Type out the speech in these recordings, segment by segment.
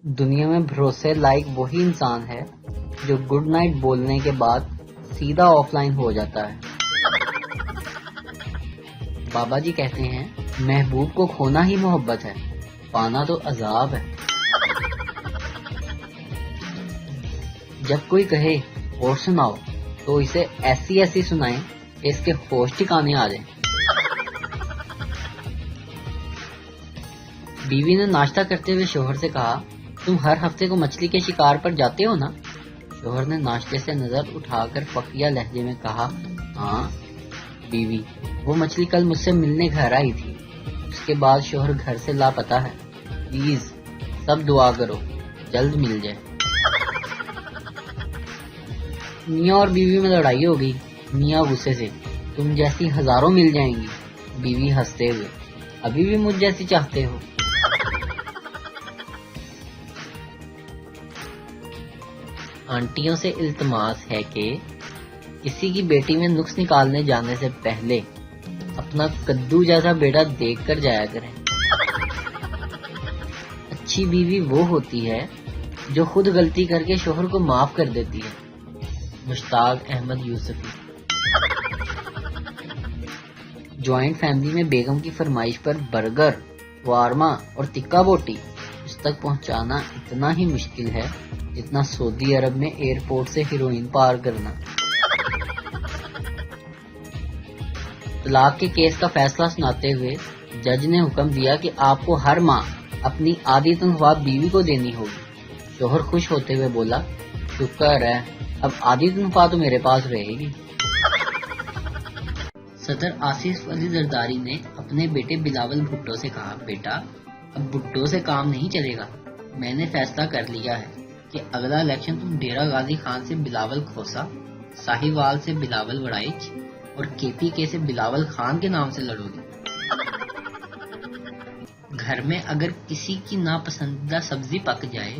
دنیا میں بھروسے لائق وہی انسان ہے جو گڈ نائٹ بولنے کے بعد سیدھا آف لائن ہو جاتا ہے۔ بابا جی کہتے ہیں محبوب کو کھونا ہی محبت ہے، پانا تو عذاب ہے۔ جب کوئی کہے اور سناؤ تو اسے ایسی سنائیں کہ اس کے ہوش ٹھکانے آ جائیں۔ بیوی نے ناشتہ کرتے ہوئے شوہر سے کہا، تم ہر ہفتے کو مچھلی کے شکار پر جاتے ہو نا؟ شوہر نے ناشتے سے نظر اٹھا کر فقیہ لہجے میں کہا، ہاں بیوی، وہ مچھلی کل مجھ سے ملنے گھر آئی تھی۔ اس کے بعد شوہر گھر سے لاپتہ ہے، پلیز سب دعا کرو جلد مل جائے۔ میاں اور بیوی میں لڑائی ہو گئی۔ میاں غصے سے، تم جیسی ہزاروں مل جائیں گی۔ بیوی ہنستے ہوئے، ابھی بھی مجھ جیسی چاہتے ہو؟ آنٹیوں سے التماس ہے کہ کسی کی بیٹی میں نقص نکالنے جانے سے پہلے اپنا کدو جیسا بیٹا دیکھ کر جایا کریں۔ اچھی بیوی وہ ہوتی ہے جو خود غلطی کر کے شوہر کو معاف کر دیتی ہے۔ مشتاق احمد یوسفی۔ جوائنٹ فیملی میں بیگم کی فرمائش پر برگر، وارما اور ٹکا بوٹی اس تک پہنچانا اتنا ہی مشکل ہے جتنا سعودی عرب میں ایئرپورٹ سے ہیروئن پار کرنا۔ طلاق کے کیس کا فیصلہ سناتے ہوئے جج نے حکم دیا کہ آپ کو ہر ماہ اپنی آدھی تنخواہ بیوی کو دینی ہوگی۔ شوہر خوش ہوتے ہوئے بولا، شکر ہے، اب آدھی تنخواہ تو میرے پاس رہے گی۔ صدر آصف علی زرداری نے اپنے بیٹے بلاول بھٹو سے کہا، بیٹا اب بھٹو سے کام نہیں چلے گا، میں نے فیصلہ کر لیا ہے کہ اگلا الیکشن تم ڈیرہ غازی خان سے بلاول کھوسا، ساہیوال سے بلاول وڑائچ اور کے پی کے سے بلاول خان کے نام سے لڑو گے۔ گھر میں اگر کسی کی ناپسندیدہ سبزی پک جائے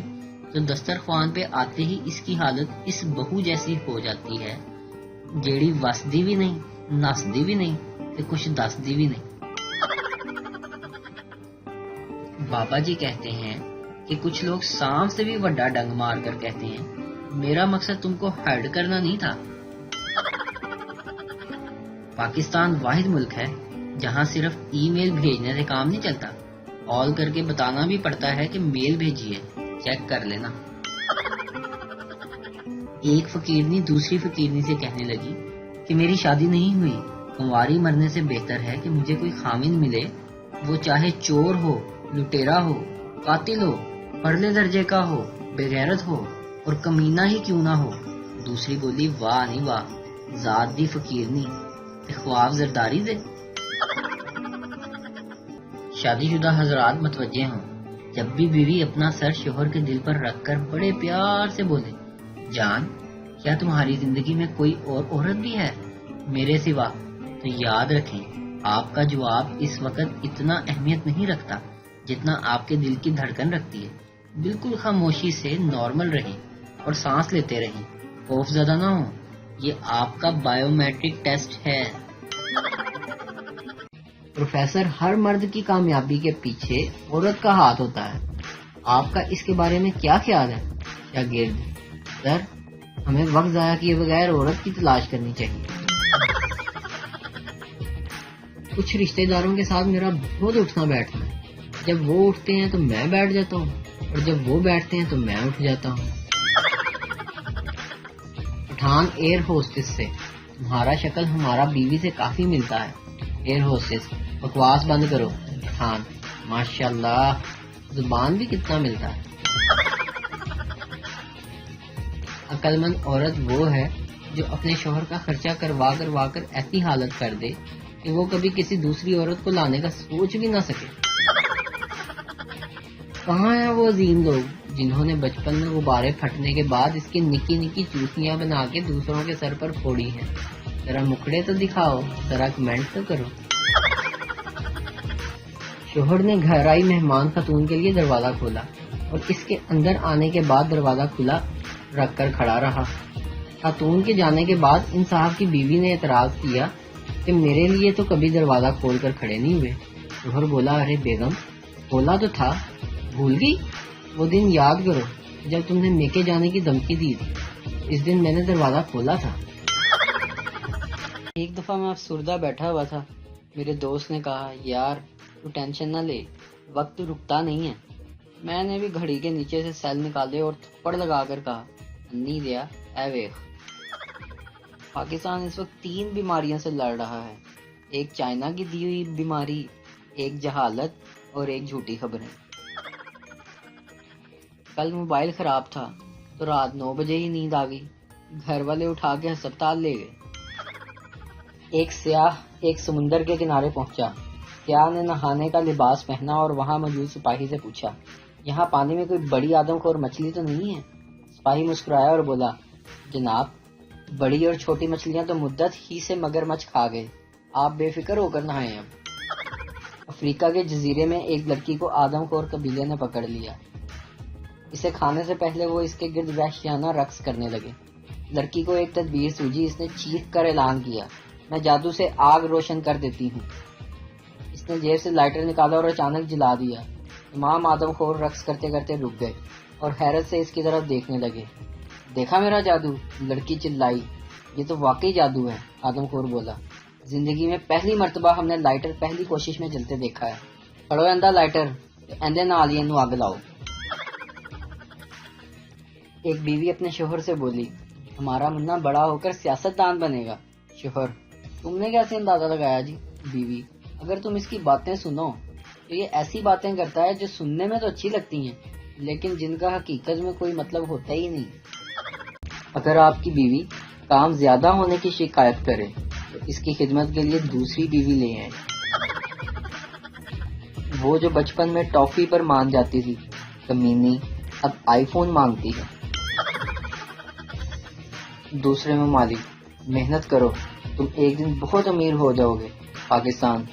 تو دسترخوان پہ آتے ہی اس کی حالت اس بہو جیسی ہو جاتی ہے، جیڑی وسدی بھی نہیں، نسدی بھی نہیں، تے کچھ دسدی بھی نہیں۔ بابا جی کہتے ہیں کہ کچھ لوگ سانپ سے بھی بڑا ڈنگ مار کر کہتے ہیں، میرا مقصد تم کو ہرٹ کرنا نہیں تھا۔ پاکستان واحد ملک ہے جہاں صرف ای میل بھیجنے سے کام نہیں چلتا، کال کر کے بتانا بھی پڑتا ہے کہ میل بھیجیے، چیک کر لینا۔ ایک فقیرنی دوسری فقیرنی سے کہنے لگی کہ میری شادی نہیں ہوئی، کنواری مرنے سے بہتر ہے کہ مجھے کوئی خامن ملے، وہ چاہے چور ہو، لٹیرا ہو، قاتل ہو، پرلے درجے کا ہو، بغیرت ہو اور کمینہ ہی کیوں نہ ہو۔ دوسری بولی، واہ نہیں واہ، ذات دی فقیرنی، خواب زرداری دے۔ شادی شدہ حضرات متوجہ ہوں، جب بھی بیوی اپنا سر شوہر کے دل پر رکھ کر بڑے پیار سے بولے، جان کیا تمہاری زندگی میں کوئی اور عورت بھی ہے میرے سوا، تو یاد رکھیں آپ کا جواب اس وقت اتنا اہمیت نہیں رکھتا جتنا آپ کے دل کی دھڑکن رکھتی ہے۔ بالکل خاموشی سے نارمل رہیں اور سانس لیتے رہیں، خوف زدہ نہ ہوں، یہ آپ کا بائیو میٹرک ٹیسٹ ہے۔ پروفیسر، ہر مرد کی کامیابی کے پیچھے عورت کا ہاتھ ہوتا ہے، آپ کا اس کے بارے میں کیا خیال ہے؟ شاگرد، سر ہمیں وقت ضائع کیے بغیر عورت کی تلاش کرنی چاہیے۔ کچھ رشتہ داروں کے ساتھ میرا بہت اٹھنا بیٹھنا ہے، جب وہ اٹھتے ہیں تو میں بیٹھ جاتا ہوں اور جب وہ بیٹھتے ہیں تو میں اٹھ جاتا ہوں۔ پٹھان ایئر ہوسٹس سے، تمہارا شکل ہمارا بیوی سے کافی ملتا ہے۔ ایئر ہوسٹس، بکواس بند کرو۔ پٹھان، ماشاءاللہ زبان بھی کتنا ملتا ہے۔ عقل مند عورت وہ ہے جو اپنے شوہر کا خرچہ کروا کر ایسی حالت کر دے کہ وہ کبھی کسی دوسری عورت کو لانے کا سوچ بھی نہ سکے۔ کہاں ہیں وہ عظیم لوگ جنہوں نے بچپن میں غبارے پھٹنے کے بعد اس کی نکی نکی چوسیاں بنا کے دوسروں کے سر پر پھوڑی ہیں؟ ذرا مکڑے تو دکھاؤ، ذرا کمنٹ تو کرو۔ شوہر نے گھر آئی مہمان خاتون کے لیے دروازہ کھولا اور اس کے اندر آنے کے بعد دروازہ کھلا رکھ کر کھڑا رہا۔ خاتون کے جانے کے بعد ان صاحب کی بیوی نے اعتراض کیا کہ میرے لیے تو کبھی دروازہ کھول کر کھڑے نہیں ہوئے۔ شوہر بولا، ارے بیگم کھولا تو تھا، بھول گئی؟ وہ دن یاد کرو جب تم نے میکے جانے کی دھمکی دی تھی. اس دن میں نے دروازہ کھولا تھا. ایک دفعہ میں افسردہ بیٹھا ہوا تھا. میرے دوست نے کہا یار تو ٹینشن نہ لے، وقت رکتا نہیں ہے. میں نے بھی گھڑی کے نیچے سے سیل نکالے اور تھپڑ لگا کر کہا انی دیا اے ویخ. پاکستان اس وقت 3 بیماریوں سے لڑ رہا ہے. ایک چائنا کی دی ہوئی بیماری، ایک جہالت اور ایک جھوٹی خبریں. کل موبائل خراب تھا تو رات 9 بجے ہی نیند آ گئی. گھر والے اٹھا کے ہسپتال لے گئے. ایک سیاح ایک سمندر کے کنارے پہنچا. سیاح نے نہانے کا لباس پہنا اور وہاں موجود سپاہی سے پوچھا یہاں پانی میں کوئی بڑی آدم خور مچھلی تو نہیں ہے؟ سپاہی مسکرایا اور بولا جناب بڑی اور چھوٹی مچھلیاں تو مدت ہی سے مگرمچھ کھا گئے، آپ بے فکر ہو کر نہائیں. اب افریقہ کے جزیرے میں ایک لڑکی کو آدم خور قبیلے نے پکڑ لیا. اسے کھانے سے پہلے وہ اس کے گرد وحشیانہ رقص کرنے لگے. لڑکی کو ایک تدبیر سوجی. اس نے چیخ کر اعلان کیا میں جادو سے آگ روشن کر دیتی ہوں. اس نے جیب سے لائٹر نکالا اور اچانک جلا دیا. تمام آدم خور رقص کرتے کرتے رک گئے اور حیرت سے اس کی طرف دیکھنے لگے. دیکھا میرا جادو؟ لڑکی چلائی. یہ تو واقعی جادو ہے، آدم خور بولا. زندگی میں پہلی مرتبہ ہم نے لائٹر پہلی کوشش میں جلتے دیکھا ہے. پڑو اندھا لائٹر اندھے نال نو اگ لاؤ. ایک بیوی اپنے شوہر سے بولی ہمارا منا بڑا ہو کر سیاست دان بنے گا. شوہر تم نے کیسے اندازہ لگایا جی؟ بیوی اگر تم اس کی باتیں سنو تو یہ ایسی باتیں کرتا ہے جو سننے میں تو اچھی لگتی ہیں لیکن جن کا حقیقت میں کوئی مطلب ہوتا ہی نہیں. اگر آپ کی بیوی کام زیادہ ہونے کی شکایت کرے تو اس کی خدمت کے لیے دوسری بیوی لے آئے. وہ جو بچپن میں ٹافی پر مان جاتی تھی کمینی اب آئی فون مانگتی ہے. دوسرے ممالک محنت کرو تم ایک دن بہت امیر ہو جاؤ گے. پاکستان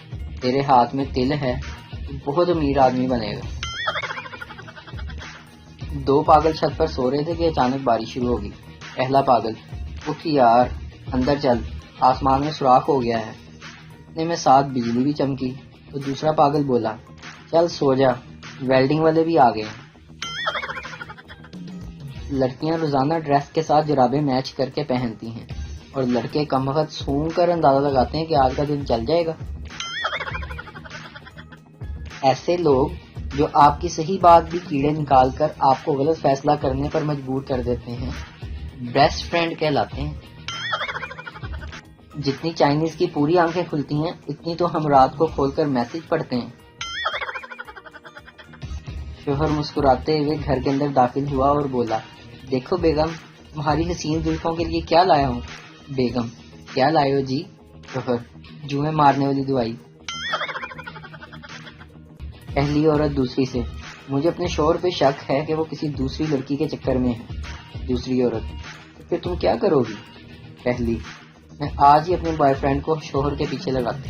تیرے ہاتھ میں تل ہے تو بہت امیر آدمی بنے گا. 2 پاگل چھت پر سو رہے تھے کہ اچانک بارش شروع ہوگی. پہلا پاگل اٹھ یار اندر چل آسمان میں سوراخ ہو گیا ہے. اتنے میں ساتھ بجلی بھی چمکی تو دوسرا پاگل بولا چل سو جا ویلڈنگ والے بھی آ گئے. لڑکیاں روزانہ ڈریس کے ساتھ جرابیں میچ کر کے پہنتی ہیں اور لڑکے کم وقت سونگ کر اندازہ لگاتے ہیں کہ آج کا دن چل جائے گا. ایسے لوگ جو آپ کی صحیح بات بھی کیڑے نکال کر آپ کو غلط فیصلہ کرنے پر مجبور کر دیتے ہیں بیسٹ فرینڈ کہلاتے ہیں. جتنی چائنیز کی پوری آنکھیں کھلتی ہیں اتنی تو ہم رات کو کھول کر میسج پڑھتے ہیں. شوہر مسکراتے ہوئے گھر کے اندر داخل ہوا اور بولا دیکھو بیگم تمہاری حسین زلفوں کے لیے کیا لایا ہوں. بیگم کیا لائے ہو جی؟ شوہر جوئیں مارنے والی دوائی. پہلی عورت دوسری سے مجھے اپنے شوہر پہ شک ہے کہ وہ کسی دوسری لڑکی کے چکر میں ہے. دوسری عورت تو پھر تم کیا کرو گی؟ پہلی میں آج ہی اپنے بوائے فرینڈ کو شوہر کے پیچھے لگاتی.